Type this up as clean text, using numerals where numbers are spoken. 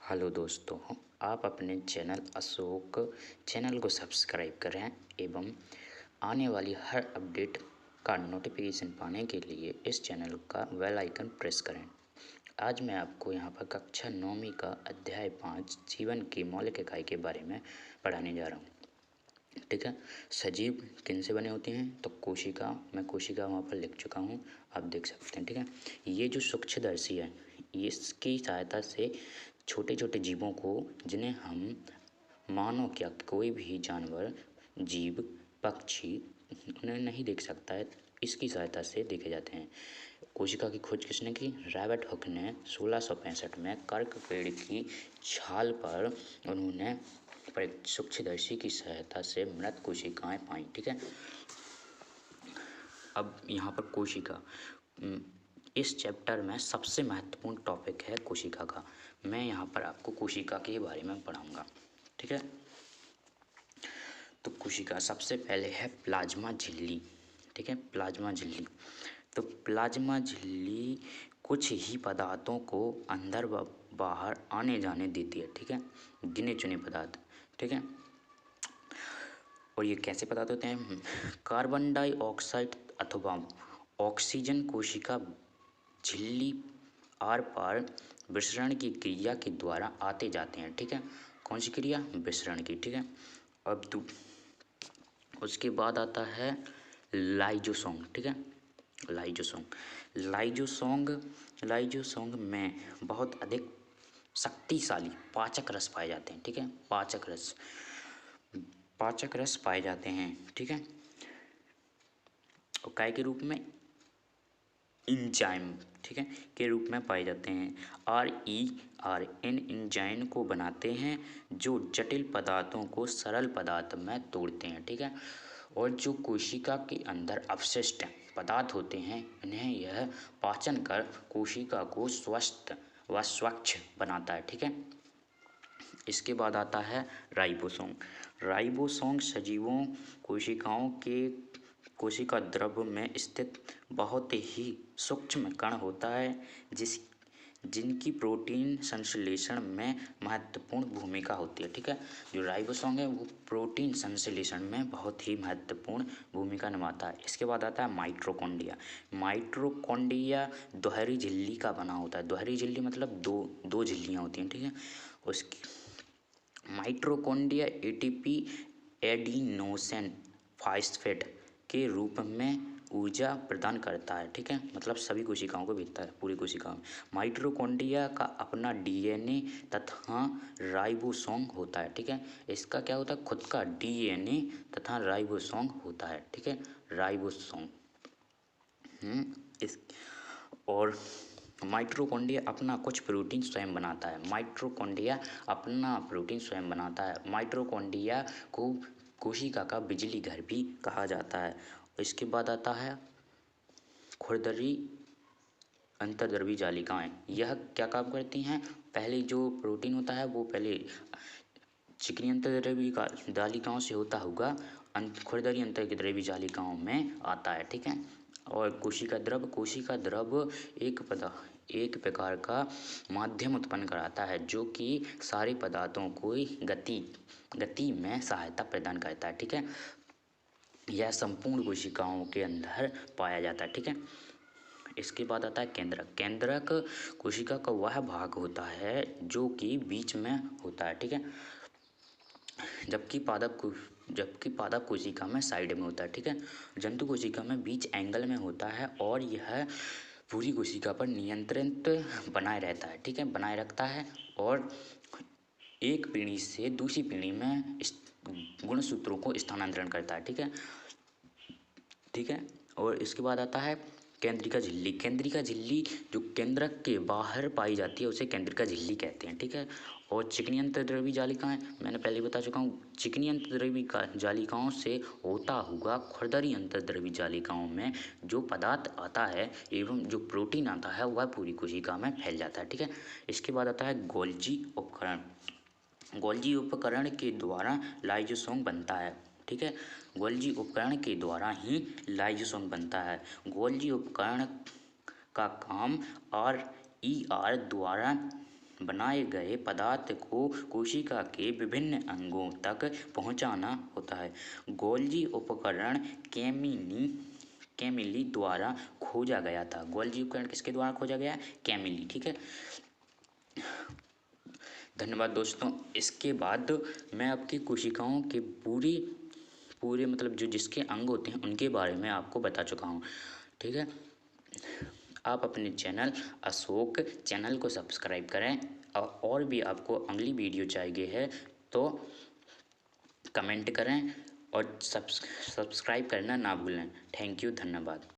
Hello दोस्तों, आप अपने चैनल अशोक चैनल को सब्सक्राइब करें एवं आने वाली हर अपडेट का नोटिफिकेशन पाने के लिए इस चैनल का बेल आइकन प्रेस करें। आज मैं आपको यहाँ पर कक्षा 9वीं का अध्याय 5 जीवन की मौलिक इकाई के बारे में पढ़ाने जा रहा हूँ। ठीक है। सजीव किनसे बने होते हैं? तो कोशिका, मैं कोशिका वहाँ पर लिख चुका हूँ, आप देख सकते हैं। ठीक है। ये जो सूक्ष्मदर्शी है, इसकी सहायता से छोटे छोटे जीवों को, जिन्हें हम मानव क्या कोई भी जानवर, जीव, पक्षी उन्हें नहीं देख सकता है, इसकी सहायता से देखे जाते हैं। कोशिका की खोज किसने की? रॉबर्ट हुक ने 1665 में कर्क पेड़ की छाल पर उन्होंने सूक्ष्मदर्शी की सहायता से मृत कोशिकाएं पाई। ठीक है। अब यहाँ पर कोशिका, इस चैप्टर में सबसे महत्वपूर्ण टॉपिक है कोशिका का। मैं यहाँ पर आपको कोशिका के बारे में पढ़ाऊंगा। ठीक है। तो कोशिका सबसे पहले है प्लाज्मा झिल्ली। ठीक है। प्लाज्मा झिल्ली, तो प्लाज्मा झिल्ली कुछ ही पदार्थों को अंदर व बाहर आने जाने देती है। ठीक है। गिने चुने पदार्थ। ठीक है। और ये कैसे पदार्थ होते हैं? कार्बन डाइऑक्साइड अथवा ऑक्सीजन कोशिका झिल्ली आर पार विसरण की क्रिया के द्वारा आते जाते हैं। ठीक है। कौन सी क्रिया? विसरण की। ठीक है। अब उसके बाद आता है लाइजोसोम। ठीक है। लाइजोसोम में बहुत अधिक शक्तिशाली पाचक रस पाए जाते हैं। ठीक है। पाचक रस पाए जाते हैं। ठीक है। और काय के रूप में? इंजाइम। ठीक है, के रूप में पाए जाते हैं। RERN इंजाइम को बनाते हैं जो जटिल पदार्थों को सरल पदार्थ में तोड़ते हैं। ठीक है। और जो कोशिका के अंदर अवशिष्ट पदार्थ होते हैं, इन्हें यह पाचन कर कोशिका को स्वस्थ व स्वच्छ बनाता है। ठीक है। इसके बाद आता है राइबोसोम सजीवों कोशिकाओं के कोशिका द्रव्य में स्थित बहुत ही सूक्ष्म कण होता है, जिनकी प्रोटीन संश्लेषण में महत्वपूर्ण भूमिका होती है। ठीक है। जो राइबोसोम है वो प्रोटीन संश्लेषण में बहुत ही महत्वपूर्ण भूमिका निभाता है। इसके बाद आता है माइटोकॉन्ड्रिया दोहरी झिल्ली का बना होता है। दोहरी झिल्ली मतलब दो झिल्लियाँ होती हैं। ठीक है। उसकी माइटोकॉन्ड्रिया ATP एडिनोसिन फास्फेट के रूप में ऊर्जा प्रदान करता है। ठीक है। मतलब सभी कोशिकाओं को भेजता है, पूरी कोशिकाओं में। माइटोकॉन्ड्रिया का अपना DNA तथा राइबोसोम होता है। ठीक है। इसका क्या होता है? खुद का DNA तथा राइबोसोम होता है। ठीक है। राइबोसोम इस और माइटोकॉन्ड्रिया अपना कुछ प्रोटीन स्वयं बनाता है। माइटोकॉन्ड्रिया को कोशिका का बिजली घर भी कहा जाता है। इसके बाद आता है खुरदरी अंतर्द्रव्यी जालिकाएं। यह क्या काम करती हैं? पहले जो प्रोटीन होता है वो पहले चिकनी अंतर्द्रव्यी जालिकाओं से होता हुआ खुरदरी अंतर्द्रव्यी जालिकाओं में आता है। ठीक है। और कोशिका द्रव एक प्रकार का माध्यम उत्पन्न कराता है जो कि सारे पदार्थों को गति में सहायता प्रदान करता है। ठीक है। यह संपूर्ण कोशिकाओं के अंदर पाया जाता है। ठीक है। इसके बाद आता है केंद्रक कोशिका का वह भाग होता है जो कि बीच में होता है। ठीक है। जबकि पादप कोशिका में साइड में होता है। ठीक है। जंतु कोशिका में बीच एंगल में होता है और यह पूरी कोशिका पर नियंत्रित बनाए रहता है। ठीक है। बनाए रखता है और एक पीढ़ी से दूसरी पीढ़ी में गुणसूत्रों को स्थानांतरण करता है। ठीक है। ठीक है। और इसके बाद आता है केंद्रिका झिल्ली जो केंद्रक के बाहर पाई जाती है, उसे केंद्रिका झिल्ली कहते हैं। ठीक है। और चिकनी अंतर्द्रव्यी जालिकाएं, मैंने पहले बता चुका हूँ। चिकनी अंतर्द्रव्यी जालिकाओं से होता हुआ खुरदरी अंतर्द्रव्यी जालिकाओं में जो पदार्थ आता है एवं जो प्रोटीन आता है वह पूरी कोशिका में फैल जाता है। ठीक है। इसके बाद आता है गोल्जी उपकरण के द्वारा लाइजोसोम बनता है। ठीक है। गोल्जी उपकरण के द्वारा ही लाइजोसोम बनता है। गोल्जी उपकरण का काम RER द्वारा बनाए गए पदार्थ को कोशिका के विभिन्न अंगों तक पहुंचाना होता है। गोल्जी उपकरण कैमिली द्वारा खोजा गया था। गोल्जी उपकरण किसके द्वारा खोजा गया? कैमिली। ठीक है, धन्यवाद दोस्तों। इसके बाद मैं आपकी कोशिकाओं के पूरे मतलब जो जिसके अंग होते हैं उनके बारे में आपको बता चुका हूँ। ठीक है, आप अपने चैनल अशोक चैनल को सब्सक्राइब करें और भी आपको अगली वीडियो चाहिए है तो कमेंट करें और सब्सक्राइब करना ना भूलें। थैंक यू, धन्यवाद।